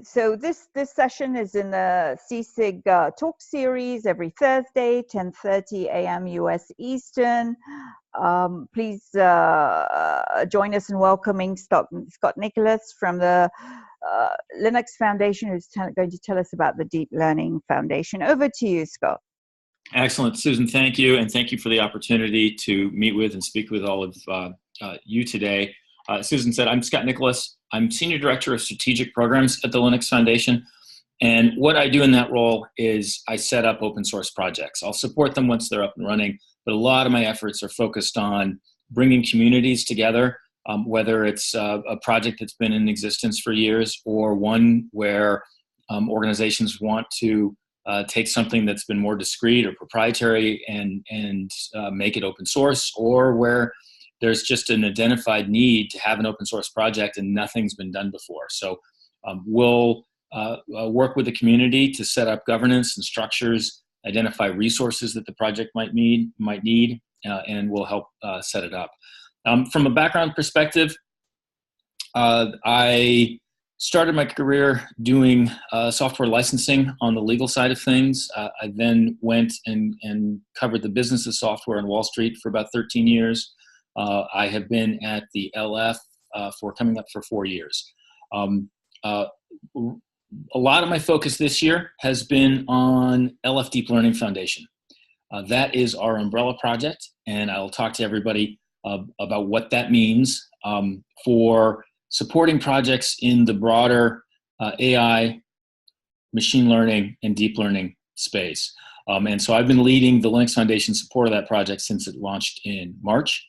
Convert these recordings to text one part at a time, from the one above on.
So this session is in the CSIG talk series every Thursday, 10:30 a.m. US Eastern. Please join us in welcoming Scott Nicolas from the Linux Foundation, who's going to tell us about the Deep Learning Foundation. Over to you, Scott. Excellent, Susan. Thank you, and thank you for the opportunity to meet with and speak with all of you today. Susan said, I'm Scott Nicolas. I'm Senior Director of Strategic Programs at the Linux Foundation. And what I do in that role is I set up open source projects. I'll support them once they're up and running, but a lot of my efforts are focused on bringing communities together, whether it's a project that's been in existence for years or one where organizations want to take something that's been more discrete or proprietary and make it open source, or where there's just an identified need to have an open source project and nothing's been done before. So we'll work with the community to set up governance and structures, identify resources that the project might need, and we'll help set it up. From a background perspective, I started my career doing software licensing on the legal side of things. I then went and covered the business of software on Wall Street for about 13 years. I have been at the LF for coming up for 4 years. A lot of my focus this year has been on LF Deep Learning Foundation. That is our umbrella project, and I'll talk to everybody about what that means for supporting projects in the broader AI, machine learning, and deep learning space. And so I've been leading the Linux Foundation support of that project since it launched in March.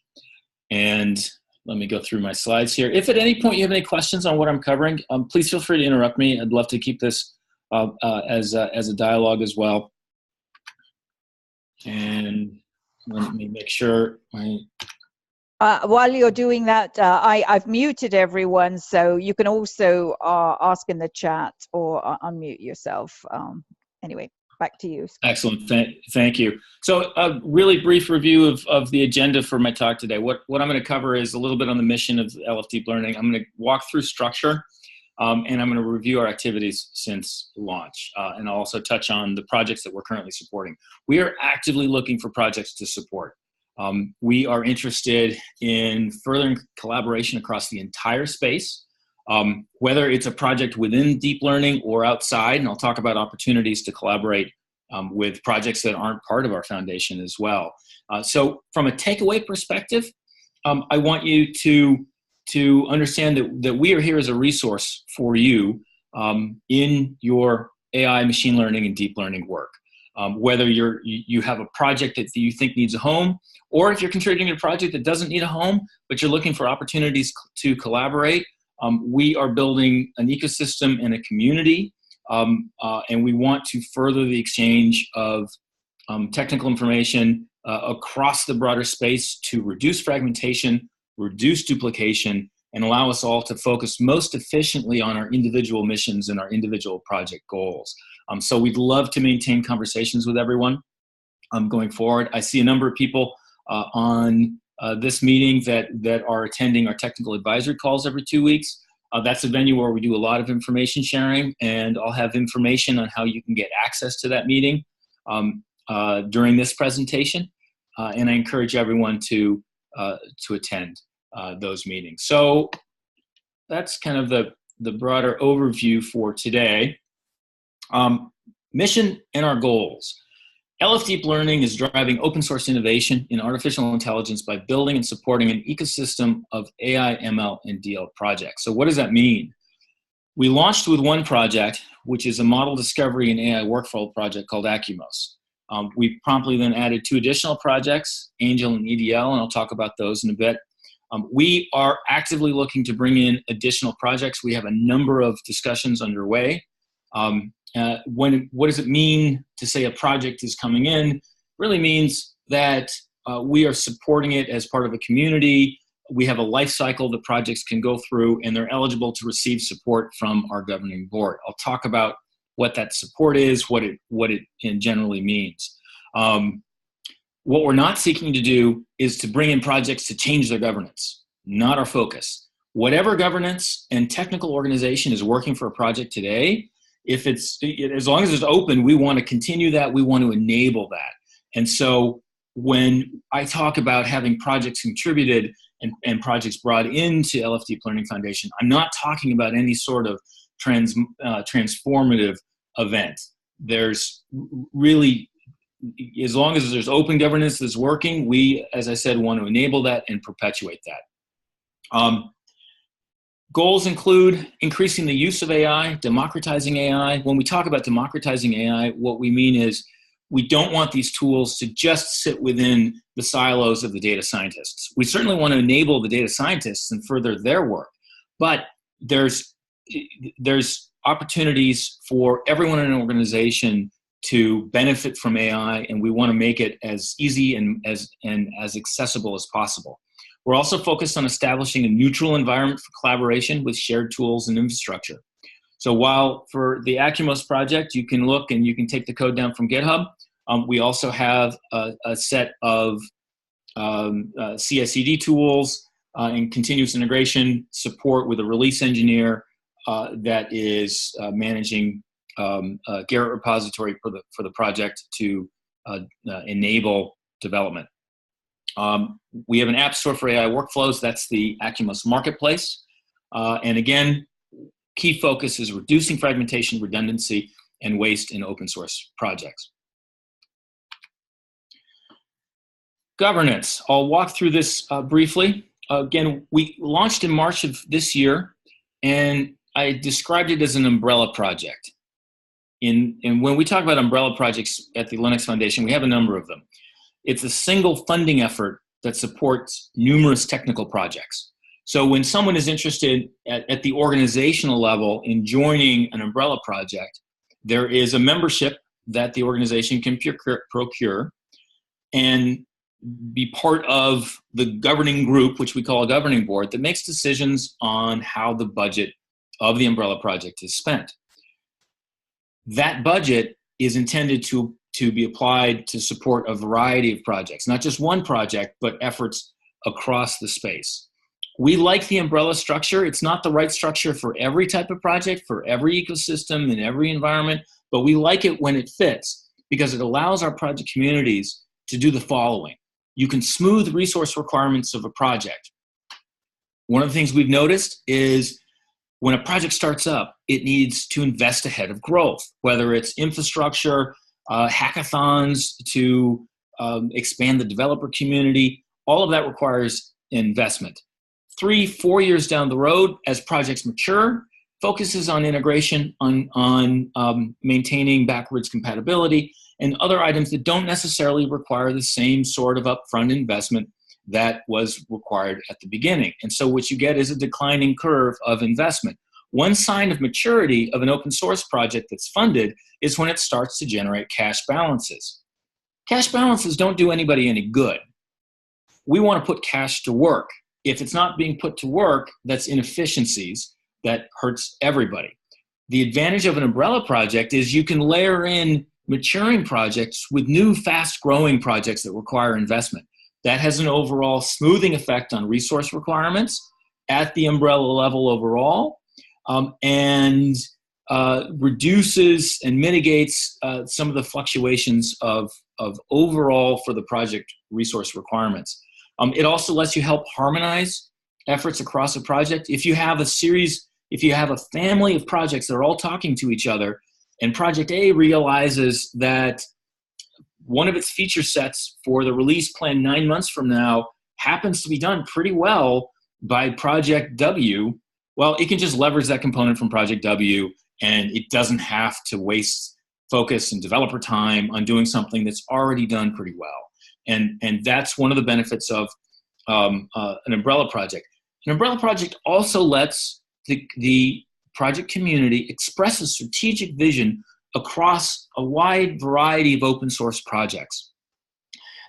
And let me go through my slides here. If at any point you have any questions on what I'm covering, please feel free to interrupt me. I'd love to keep this as a dialogue as well. And let me make sure while you're doing that, I've muted everyone, so you can also ask in the chat or unmute yourself. Anyway, back to you, Scott. Excellent. Thank you. So a really brief review of the agenda for my talk today. What I'm going to cover is a little bit on the mission of LF Deep Learning. I'm going to walk through structure, and I'm going to review our activities since launch. And I'll also touch on the projects that we're currently supporting. We are actively looking for projects to support. We are interested in furthering collaboration across the entire space, whether it's a project within deep learning or outside, and I'll talk about opportunities to collaborate with projects that aren't part of our foundation as well. So from a takeaway perspective, I want you to understand that we are here as a resource for you in your AI, machine learning, and deep learning work. Whether you have a project that you think needs a home, or if you're contributing to a project that doesn't need a home, but you're looking for opportunities to collaborate, we are building an ecosystem and a community, and we want to further the exchange of technical information across the broader space to reduce fragmentation, reduce duplication, and allow us all to focus most efficiently on our individual missions and our individual project goals. So we'd love to maintain conversations with everyone going forward. I see a number of people on this meeting that are attending our technical advisory calls every 2 weeks. That's a venue where we do a lot of information sharing, and I'll have information on how you can get access to that meeting during this presentation. And I encourage everyone to attend those meetings. So that's kind of the broader overview for today. Mission and our goals. LF Deep Learning is driving open source innovation in artificial intelligence by building and supporting an ecosystem of AI, ML, and DL projects. So what does that mean? We launched with one project, which is a model discovery and AI workflow project called Acumos. We promptly then added 2 additional projects, Angel and EDL, and I'll talk about those in a bit. We are actively looking to bring in additional projects. We have a number of discussions underway. What does it mean to say a project is coming in? Really means that we are supporting it as part of a community. We have a life cycle that projects can go through, and they're eligible to receive support from our governing board. I'll talk about what that support is, what it generally means. What we're not seeking to do is to bring in projects to change their governance, not our focus. whatever governance and technical organization is working for a project today, if it's, as long as it's open, we want to continue that. We want to enable that. And so when I talk about having projects contributed and projects brought into LF Deep Learning Foundation, I'm not talking about any sort of transformative event. There's really, as long as there's open governance that's working, we, as I said, want to enable that and perpetuate that. Goals include increasing the use of AI, democratizing AI. When we talk about democratizing AI, what we mean is we don't want these tools to just sit within the silos of the data scientists. We certainly want to enable the data scientists and further their work, but there's opportunities for everyone in an organization to benefit from AI, and we want to make it as easy and as accessible as possible. We're also focused on establishing a neutral environment for collaboration with shared tools and infrastructure. So while for the Acumos project, you can look and you can take the code down from GitHub, we also have a set of CI/CD tools and continuous integration support with a release engineer that is managing a Garrett repository for the project to enable development. We have an app store for AI workflows. That's the Acumos Marketplace. And again, key focus is reducing fragmentation, redundancy, and waste in open source projects. Governance. I'll walk through this briefly. Again, we launched in March of this year, and I described it as an umbrella project. And when we talk about umbrella projects at the Linux Foundation, we have a number of them. It's a single funding effort that supports numerous technical projects. So when someone is interested at the organizational level in joining an umbrella project, there is a membership that the organization can procure and be part of the governing group, which we call a governing board, that makes decisions on how the budget of the umbrella project is spent. That budget is intended to be applied to support a variety of projects, not just one project, but efforts across the space. We like the umbrella structure. It's not the right structure for every type of project, for every ecosystem, in every environment, but we like it when it fits because it allows our project communities to do the following. You can smooth resource requirements of a project. One of the things we've noticed is when a project starts up, it needs to invest ahead of growth, whether it's infrastructure, hackathons to expand the developer community. All of that requires investment. 3-4 years down the road, as projects mature, focuses on integration, on maintaining backwards compatibility, and other items that don't necessarily require the same sort of upfront investment that was required at the beginning. And so what you get is a declining curve of investment. One sign of maturity of an open source project that's funded is when it starts to generate cash balances. Cash balances don't do anybody any good. We want to put cash to work. If it's not being put to work, that's inefficiencies that hurts everybody. The advantage of an umbrella project is you can layer in maturing projects with new fast-growing projects that require investment. That has an overall smoothing effect on resource requirements at the umbrella level overall, and reduces and mitigates some of the fluctuations of overall for the project resource requirements. It also lets you help harmonize efforts across a project. If you have a family of projects that are all talking to each other, and project A realizes that one of its feature sets for the release plan 9 months from now happens to be done pretty well by project W, well, it can just leverage that component from project W, and it doesn't have to waste focus and developer time on doing something that's already done pretty well. And that's one of the benefits of an umbrella project. An umbrella project also lets the project community express a strategic vision across a wide variety of open source projects.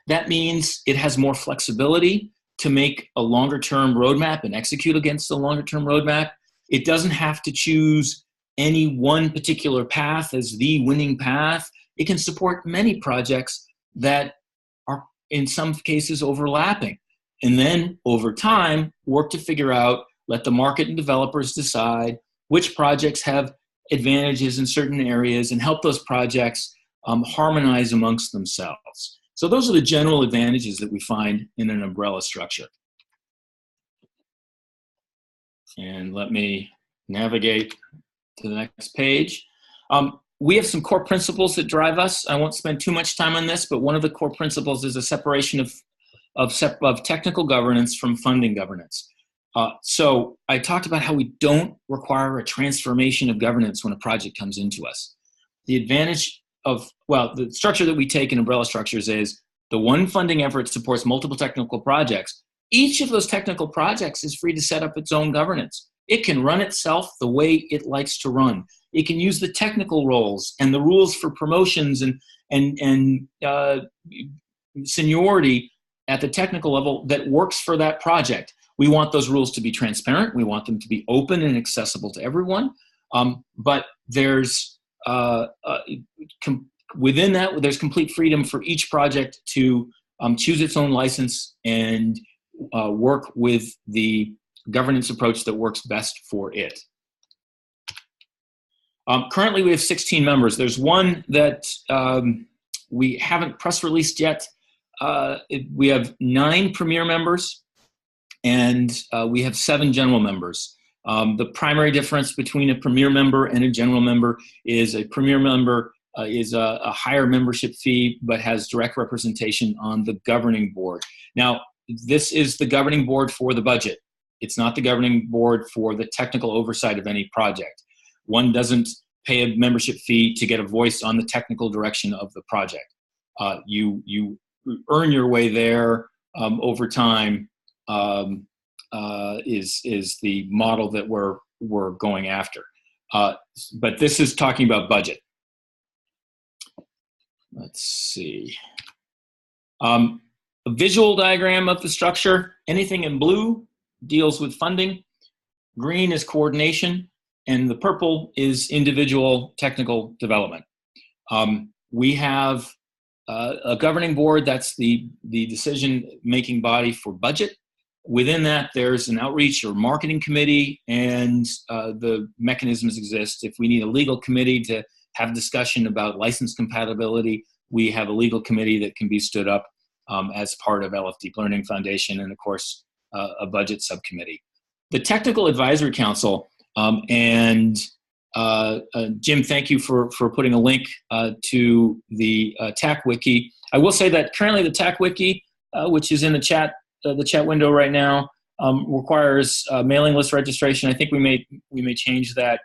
That means it has more flexibility to make a longer term roadmap and execute against a longer term roadmap. It doesn't have to choose any one particular path as the winning path. It can support many projects that are in some cases overlapping. And then over time, work to figure out let the market and developers decide which projects have advantages in certain areas and help those projects harmonize amongst themselves. So those are the general advantages that we find in an umbrella structure. And let me navigate to the next page. We have some core principles that drive us. I won't spend too much time on this, but one of the core principles is a separation of technical governance from funding governance. So I talked about how we don't require a transformation of governance when a project comes into us. The advantage of, well, the structure that we take in umbrella structures is the one funding effort supports multiple technical projects. Each of those technical projects is free to set up its own governance. It can run itself the way it likes to run. It can use the technical roles and the rules for promotions and seniority at the technical level that works for that project. We want those rules to be transparent. We want them to be open and accessible to everyone. But there's within that, there's complete freedom for each project to choose its own license and work with the governance approach that works best for it. Currently, we have 16 members. There's one that we haven't press released yet. We have 9 premier members, and we have 7 general members. The primary difference between a premier member and a general member is a premier member is a higher membership fee, but has direct representation on the governing board. Now, this is the governing board for the budget. It's not the governing board for the technical oversight of any project. One doesn't pay a membership fee to get a voice on the technical direction of the project. You earn your way there over time. Is the model that we're going after. But this is talking about budget. Let's see. A visual diagram of the structure. Anything in blue deals with funding. Green is coordination, and the purple is individual technical development. We have a governing board. That's the decision-making body for budget. Within that, there's an outreach or marketing committee, and the mechanisms exist. If we need a legal committee to have discussion about license compatibility, we have a legal committee that can be stood up as part of LF Deep Learning Foundation, and of course, a budget subcommittee. The Technical Advisory Council, and Jim, thank you for putting a link to the TAC Wiki. I will say that currently the TAC Wiki, which is in the chat window right now, requires mailing list registration. I think we may change that.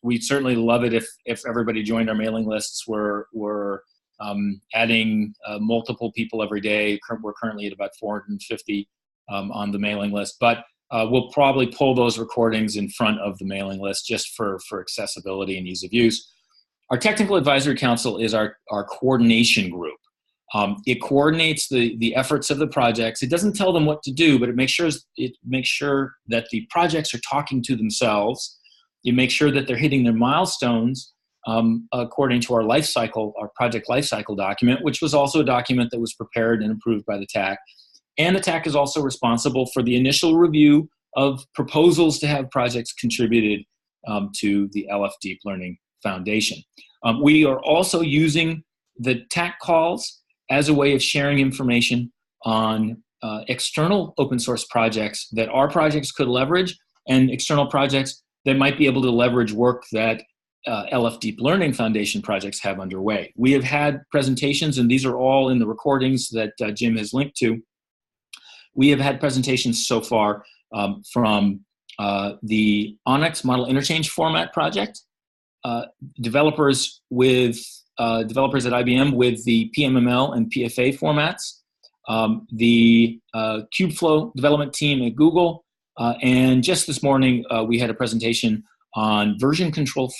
We'd certainly love it if everybody joined our mailing lists. We're adding multiple people every day. We're currently at about 450 on the mailing list, but we'll probably pull those recordings in front of the mailing list just for accessibility and ease of use. Our Technical Advisory Council is our coordination group. It coordinates the efforts of the projects. It doesn't tell them what to do, but it makes sure that the projects are talking to themselves. It makes sure that they're hitting their milestones according to our project life cycle document, which was also a document that was prepared and approved by the TAC. And the TAC is also responsible for the initial review of proposals to have projects contributed to the LF Deep Learning Foundation. We are also using the TAC calls as a way of sharing information on external open source projects that our projects could leverage, and external projects that might be able to leverage work that LF Deep Learning Foundation projects have underway. We have had presentations, and these are all in the recordings that Jim has linked to. We have had presentations so far from the Onyx Model Interchange Format project, developers at IBM with the PMML and PFA formats, the Kubeflow development team at Google, and just this morning we had a presentation on version control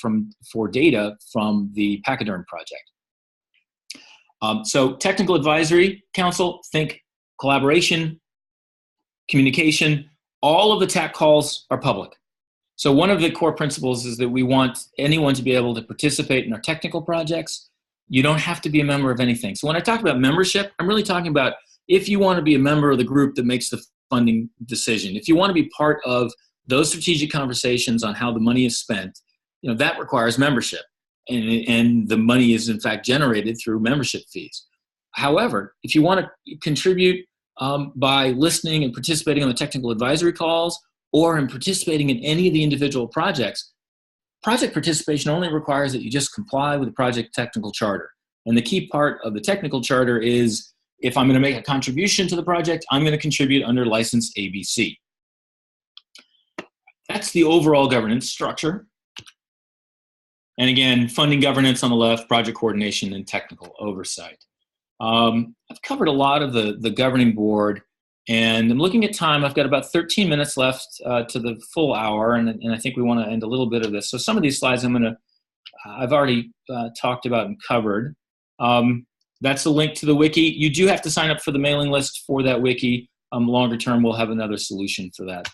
for data from the Pachyderm project. So Technical Advisory Council, think collaboration, communication. All of the TAC calls are public. So one of the core principles is that we want anyone to be able to participate in our technical projects. You don't have to be a member of anything. So when I talk about membership, I'm really talking about if you want to be a member of the group that makes the funding decision. If you want to be part of those strategic conversations on how the money is spent, that requires membership. And the money is in fact generated through membership fees. However, if you want to contribute by listening and participating on the technical advisory calls or in participating in any of the individual projects, project participation only requires that you just comply with the project technical charter. And the key part of the technical charter is if I'm going to make a contribution to the project, I'm going to contribute under license ABC. That's the overall governance structure. And again, funding governance on the left, project coordination, and technical oversight. I've covered a lot of the governing board, and I'm looking at time. I've got about 13 minutes left to the full hour, and I think we want to end a little bit of this. So some of these slides I've already talked about and covered. That's a link to the wiki. You do have to sign up for the mailing list for that wiki. Longer term, we'll have another solution for that.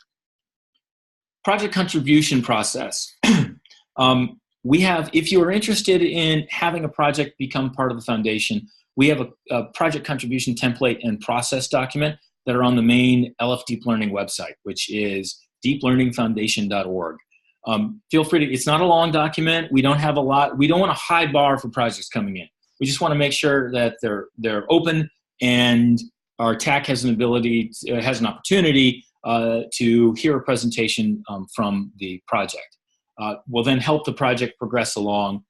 Project contribution process. We have, if you are interested in having a project become part of the foundation, we have a project contribution template and process document that are on the main LF Deep Learning website, which is deeplearningfoundation.org. Feel free to, it's not a long document. We don't have a lot, we don't want a high bar for projects coming in. We just want to make sure that they're open and our TAC has an opportunity to hear a presentation from the project. Will then help the project progress along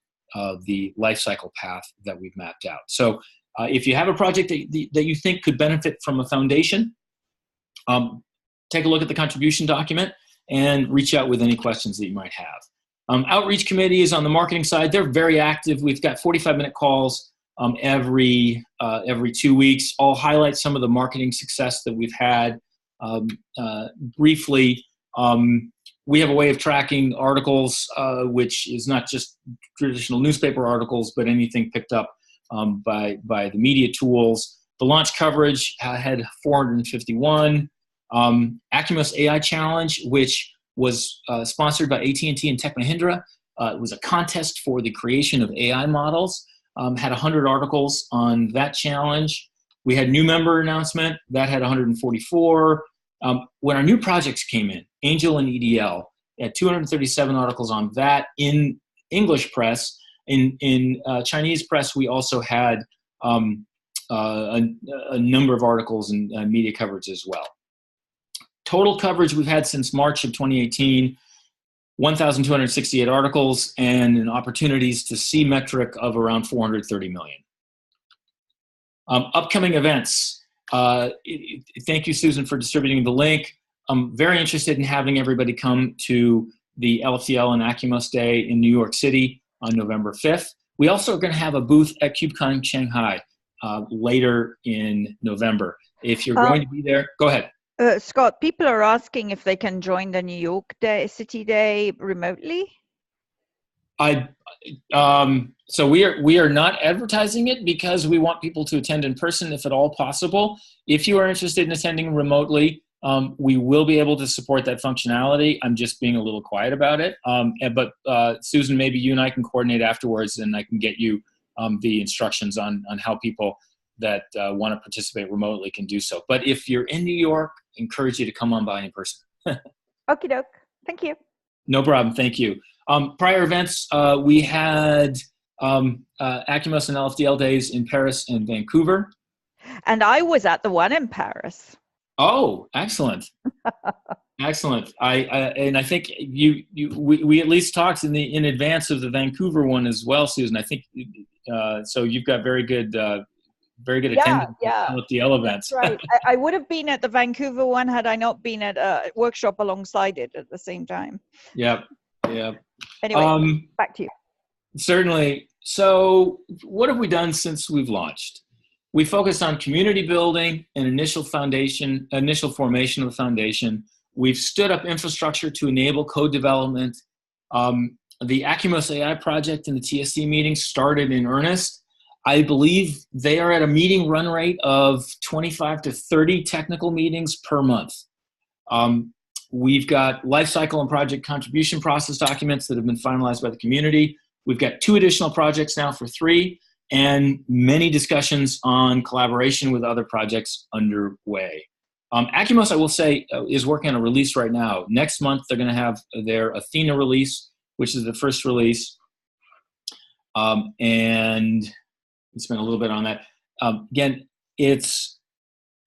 the life cycle path that we've mapped out. So if you have a project that you think could benefit from a foundation, take a look at the contribution document and reach out with any questions that you might have. Outreach committee is on the marketing side. They're very active. We've got 45-minute calls every 2 weeks. I'll highlight some of the marketing success that we've had briefly. We have a way of tracking articles, which is not just traditional newspaper articles, but anything picked up by the media tools. The launch coverage had 451. Acumos AI Challenge, which was sponsored by AT&T and Tech Mahindra. It was a contest for the creation of AI models. Had 100 articles on that challenge. We had new member announcement. That had 144. When our new projects came in, Angel and EDL, had 237 articles on that in English press. In Chinese press, we also had a number of articles and media coverage as well. Total coverage we've had since March of 2018, 1,268 articles and an opportunities to see metric of around 430 million. Upcoming events. Thank you, Susan, for distributing the link. I'm very interested in having everybody come to the LFDL and Acumos Day in New York City on November 5th. We also are going to have a booth at KubeCon Shanghai later in November. If you're going to be there, go ahead. Scott, people are asking if they can join the New York City Day remotely. So we are not advertising it because we want people to attend in person if at all possible. If you are interested in attending remotely, we will be able to support that functionality. I'm just being a little quiet about it. But Susan, maybe you and I can coordinate afterwards, and I can get you the instructions on how people that want to participate remotely can do so. But if you're in New York, I encourage you to come on by in person. Okie doke. Thank you. No problem. Thank you. Prior events, we had Acumos and LFDL days in Paris and Vancouver. And I was at the one in Paris. Oh, excellent. Excellent. And I think we at least talked in advance of the Vancouver one as well, Susan. I think so. You've got very good attendance at LFDL events. That's right. I would have been at the Vancouver one had I not been at a workshop alongside it at the same time. Yep. Anyway, back to you. Certainly. So what have we done since we've launched? We focused on community building and initial formation of the foundation. We've stood up infrastructure to enable code development. The Acumos AI project and the TSC meeting started in earnest. I believe they are at a meeting run rate of 25 to 30 technical meetings per month. We've got lifecycle and project contribution process documents that have been finalized by the community. We've got 2 additional projects now for 3, and many discussions on collaboration with other projects underway. Acumos, I will say, is working on a release right now. Next month, they're going to have their Athena release, which is the first release. And we spent a little bit on that. Again, it's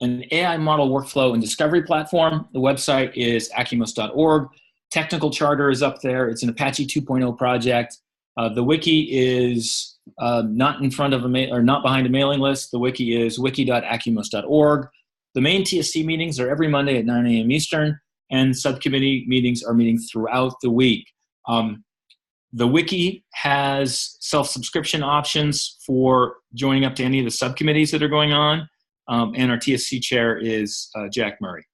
an AI model workflow and discovery platform. The website is acumos.org. Technical charter is up there. It's an Apache 2.0 project. The wiki is not in front of or not behind a mailing list. The wiki is wiki.acumos.org. The main TSC meetings are every Monday at 9 a.m. Eastern, and subcommittee meetings are meeting throughout the week. The wiki has self-subscription options for joining up to any of the subcommittees that are going on, and our TSC chair is Jack Murray.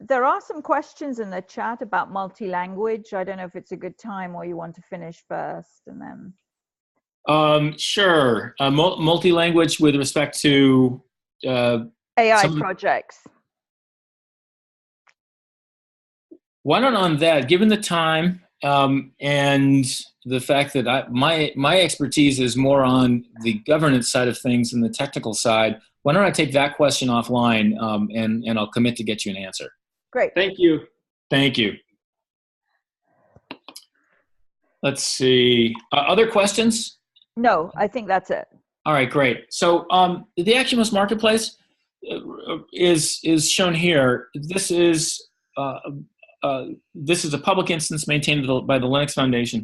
There are some questions in the chat about multi-language. I don't know if it's a good time or you want to finish first and then. Sure. Multi-language with respect to AI projects. Why not on that? Given the time and the fact that my expertise is more on the governance side of things than the technical side, why don't I take that question offline and I'll commit to get you an answer. Great. Thank you. Thank you. Let's see. Other questions? No, I think that's it. All right, great. So the Acumos Marketplace is shown here. This is a public instance maintained by the Linux Foundation.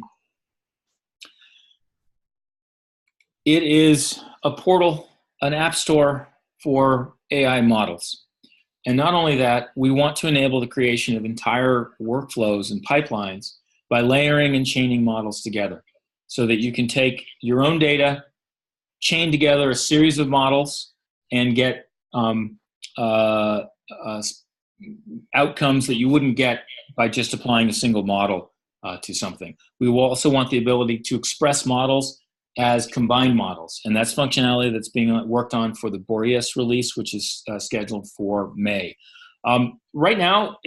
It is a portal, an app store for AI models. And not only that, we want to enable the creation of entire workflows and pipelines by layering and chaining models together so that you can take your own data, chain together a series of models, and get outcomes that you wouldn't get by just applying a single model to something. We will also want the ability to express models as combined models, and that's functionality that's being worked on for the Boreas release, which is scheduled for May. Right now,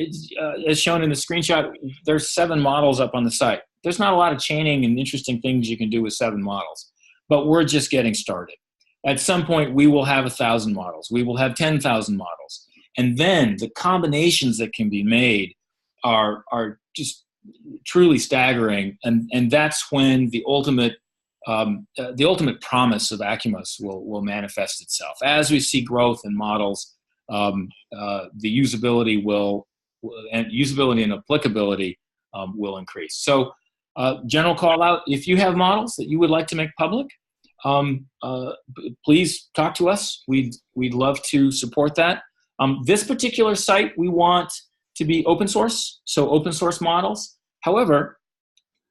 as shown in the screenshot, there's 7 models up on the site. There's not a lot of chaining and interesting things you can do with 7 models, but we're just getting started. At some point, we will have 1,000 models. We will have 10,000 models. And then the combinations that can be made are just truly staggering. And that's when the ultimate promise of Acumos will manifest itself. As we see growth in models, the usability and applicability will increase. So general call out, if you have models that you would like to make public, please talk to us. We'd love to support that. This particular site we want to be open source, so open source models. However,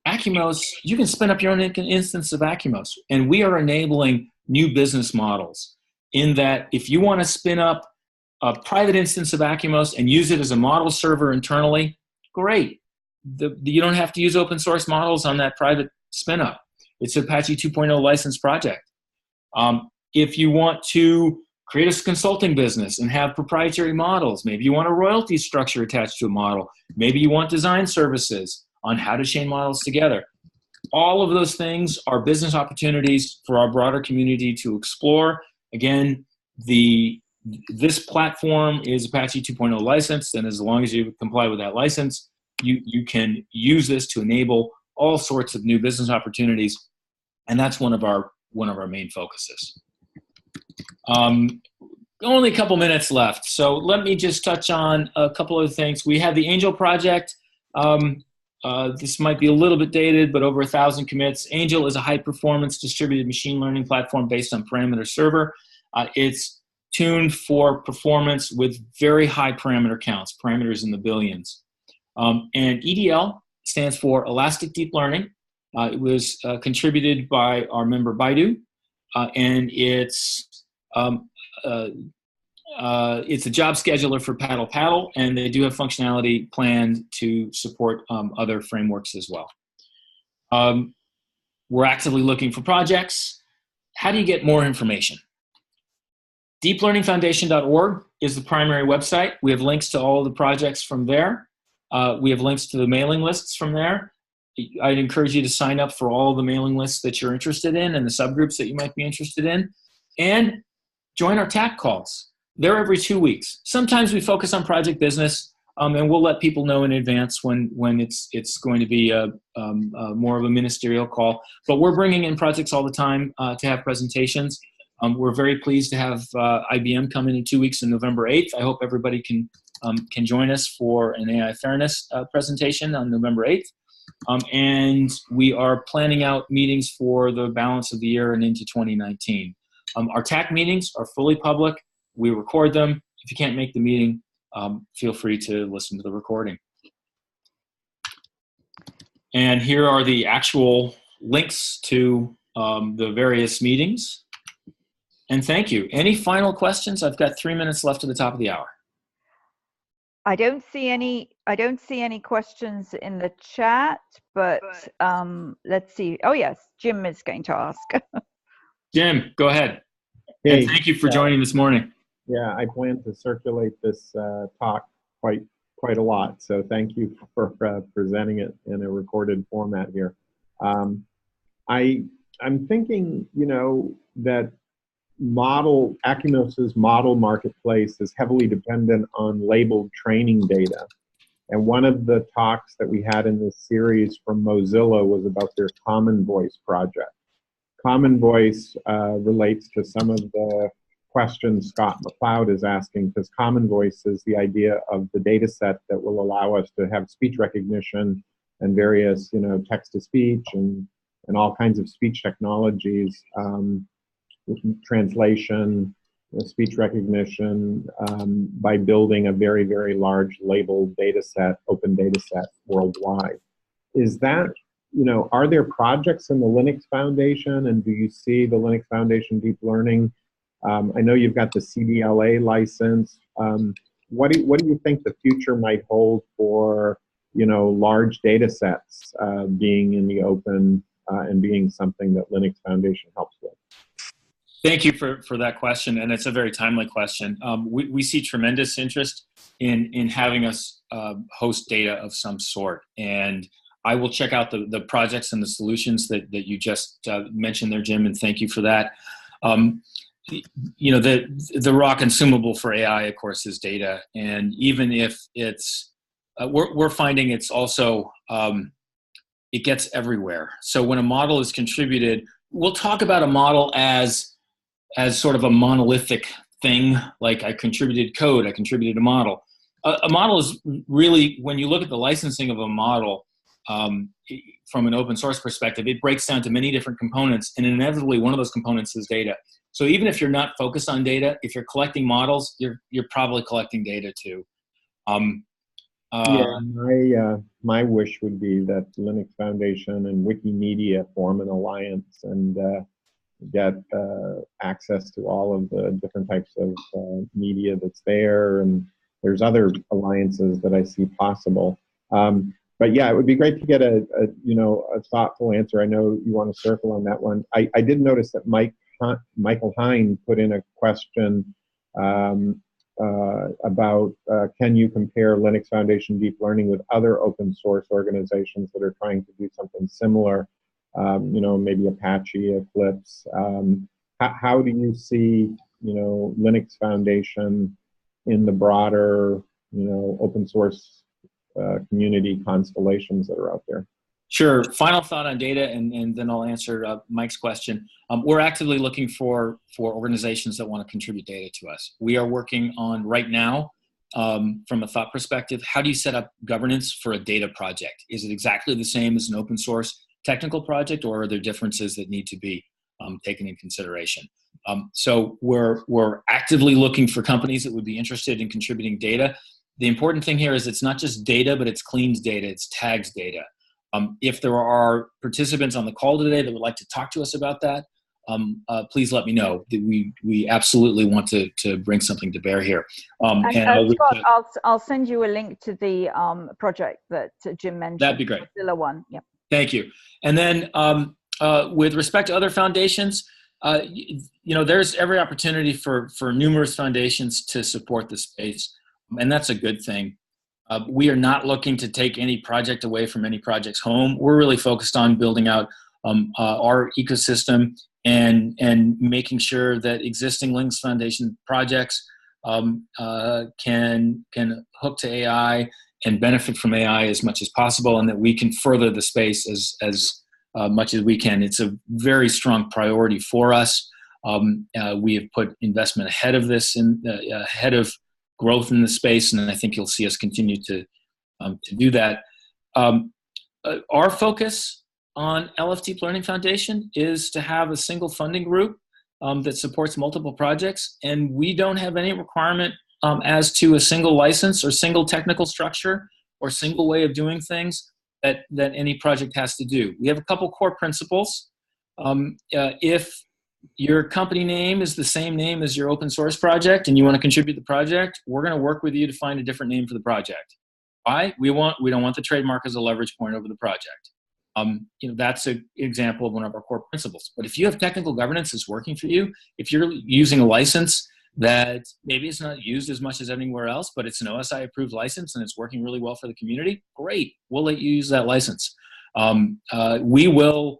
Acumos, you can spin up your own instance of Acumos, and we are enabling new business models in that if you want to spin up a private instance of Acumos and use it as a model server internally, great. You don't have to use open source models on that private spin up. It's an Apache 2.0 licensed project. If you want to create a consulting business and have proprietary models, maybe you want a royalty structure attached to a model, maybe you want design services on how to chain models together. All of those things are business opportunities for our broader community to explore. Again, this platform is Apache 2.0 licensed, and as long as you comply with that license, you can use this to enable all sorts of new business opportunities, and that's one of our main focuses. Only a couple minutes left, so let me just touch on a couple of things. We have the Angel project. This might be a little bit dated, but over 1,000 commits. Angel is a high-performance distributed machine learning platform based on parameter server. It's tuned for performance with very high parameter counts, parameters in the billions. And EDL stands for Elastic Deep Learning. It was contributed by our member Baidu, and it's a job scheduler for Paddle Paddle, and they do have functionality planned to support other frameworks as well. We're actively looking for projects. How do you get more information? deeplearningfoundation.org is the primary website. We have links to all of the projects from there. We have links to the mailing lists from there. I'd encourage you to sign up for all the mailing lists that you're interested in and the subgroups that you might be interested in. And join our TAC calls. They're every 2 weeks. Sometimes we focus on project business, and we'll let people know in advance when it's going to be more of a ministerial call. But we're bringing in projects all the time to have presentations. We're very pleased to have IBM come in 2 weeks on November 8th. I hope everybody can join us for an AI Fairness presentation on November 8th. And we are planning out meetings for the balance of the year and into 2019. Our TAC meetings are fully public. We record them. If you can't make the meeting, feel free to listen to the recording. And here are the actual links to the various meetings. And thank you. Any final questions? I've got 3 minutes left at the top of the hour. I don't see any questions in the chat, but let's see. Oh yes, Jim is going to ask. Jim, go ahead. Hey, and thank you for joining this morning. Yeah, I plan to circulate this talk quite a lot, so thank you for presenting it in a recorded format here. I'm thinking, that Acunos's model marketplace is heavily dependent on labeled training data. And one of the talks that we had in this series from Mozilla was about their Common Voice project. Common Voice relates to some of the questions Scott McLeod is asking, because Common Voice is the idea of the data set that will allow us to have speech recognition and various, text-to-speech and all kinds of speech technologies, translation, speech recognition, by building a very, very large labeled data set, open data set worldwide. Is that, are there projects in the Linux Foundation, and do you see the Linux Foundation Deep Learning? I know you've got the CDLA license. What do you think the future might hold for, large data sets being in the open and being something that Linux Foundation helps with? Thank you for that question, and it's a very timely question. We see tremendous interest in having us host data of some sort, and I will check out the projects and the solutions that you just mentioned there, Jim, and thank you for that. The raw consumable for AI, of course, is data, and even if it's, we're finding it's also, it gets everywhere. So when a model is contributed, we'll talk about a model as sort of a monolithic thing, like I contributed code, I contributed a model. A model is really, when you look at the licensing of a model from an open source perspective, it breaks down to many different components, and inevitably one of those components is data. So even if you're not focused on data, if you're collecting models, you're probably collecting data too. My wish would be that Linux Foundation and Wikimedia form an alliance and get access to all of the different types of media that's there, and there's other alliances that I see possible. But yeah, it would be great to get a thoughtful answer. I know you want to circle on that one. I did notice that Michael Hine put in a question about can you compare Linux Foundation Deep Learning with other open source organizations that are trying to do something similar? Maybe Apache, Eclipse. How do you see, Linux Foundation in the broader, open source community constellations that are out there? Sure. Final thought on data, and then I'll answer Mike's question. We're actively looking for organizations that want to contribute data to us. We are working on, right now, from a thought perspective, how do you set up governance for a data project? Is it exactly the same as an open source technical project, or are there differences that need to be taken in consideration? So we're actively looking for companies that would be interested in contributing data. The important thing here is it's not just data, but it's cleans data, it's tags data. If there are participants on the call today that would like to talk to us about that, please let me know. We absolutely want to bring something to bear here. Scott, I'll send you a link to the project that Jim mentioned. That'd be great. The Mozilla one. Yep. Thank you. And then with respect to other foundations, there's every opportunity for numerous foundations to support the space, and that's a good thing. We are not looking to take any project away from any project's home. We're really focused on building out our ecosystem and making sure that existing Linux Foundation projects can hook to AI and benefit from AI as much as possible, and that we can further the space as much as we can. It's a very strong priority for us. We have put investment ahead of this and ahead of growth in the space, and I think you'll see us continue to do that. Our focus on LF Learning Foundation is to have a single funding group that supports multiple projects, and we don't have any requirement as to a single license or single technical structure or single way of doing things that any project has to do. We have a couple core principles. If your company name is the same name as your open source project and you want to contribute the project, we're going to work with you to find a different name for the project. Why? We don't want the trademark as a leverage point over the project. That's an example of one of our core principles. But if you have technical governance that's working for you, if you're using a license that maybe it's not used as much as anywhere else, but it's an OSI approved license and it's working really well for the community, great, we'll let you use that license. We will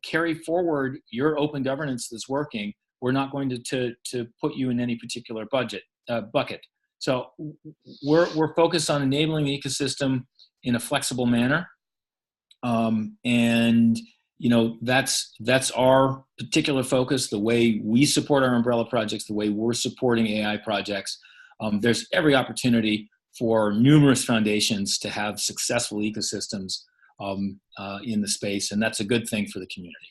carry forward your open governance that's working. We're not going to put you in any particular bucket. So we're focused on enabling the ecosystem in a flexible manner. And that's our particular focus, the way we support our umbrella projects, the way we're supporting AI projects. There's every opportunity for numerous foundations to have successful ecosystems in the space, and that's a good thing for the community.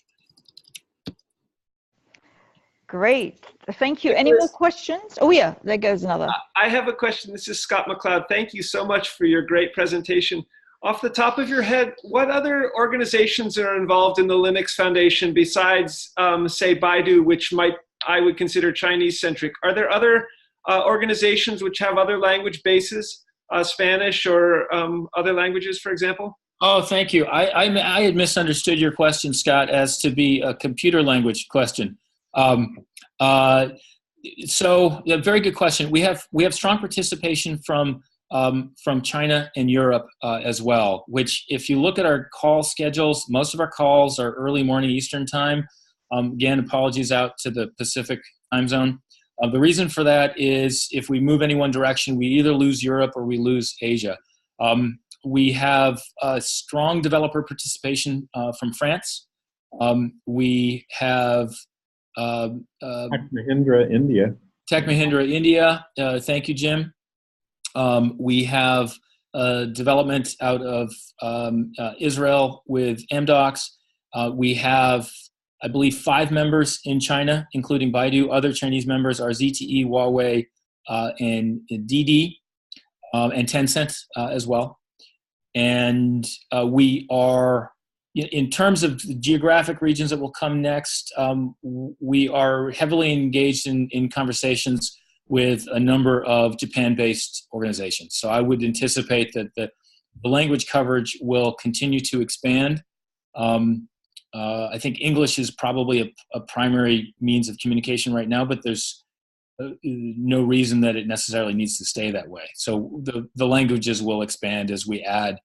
Great, thank you. Any more questions? Oh yeah, there goes another. I have a question. This is Scott McLeod. Thank you so much for your great presentation. Off the top of your head, what other organizations are involved in the Linux Foundation besides, say, Baidu, which I would consider Chinese-centric? Are there other organizations which have other language bases, Spanish or other languages, for example? Oh, thank you. I had misunderstood your question, Scott, as to be a computer language question. So, yeah, very good question. We have strong participation from China and Europe as well, which if you look at our call schedules, most of our calls are early morning Eastern time. Again, apologies out to the Pacific time zone. The reason for that is if we move any one direction, we either lose Europe or we lose Asia. We have strong developer participation from France. We have Tech Mahindra, India. Tech Mahindra, India. Thank you, Jim. We have development out of Israel with MDocs. We have, I believe, 5 members in China, including Baidu. Other Chinese members are ZTE, Huawei, and Didi, and Tencent as well. And we are, in terms of the geographic regions that will come next, we are heavily engaged in conversations with a number of Japan-based organizations. So I would anticipate that the language coverage will continue to expand. I think English is probably a primary means of communication right now, but there's no reason that it necessarily needs to stay that way. So the languages will expand as we add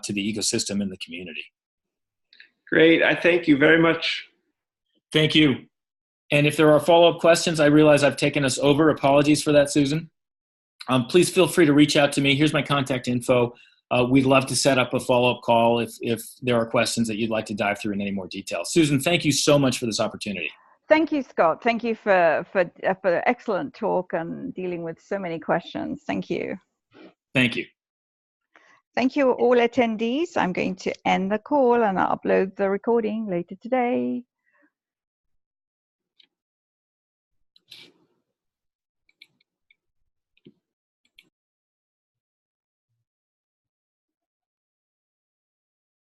to the ecosystem and the community. Great. I thank you very much. Thank you. And if there are follow-up questions, I realize I've taken us over. Apologies for that, Susan. Please feel free to reach out to me. Here's my contact info. We'd love to set up a follow-up call if there are questions that you'd like to dive through in any more detail. Susan, thank you so much for this opportunity. Thank you, Scott. Thank you for the excellent talk and dealing with so many questions. Thank you. Thank you. Thank you, all attendees. I'm going to end the call and I'll upload the recording later today.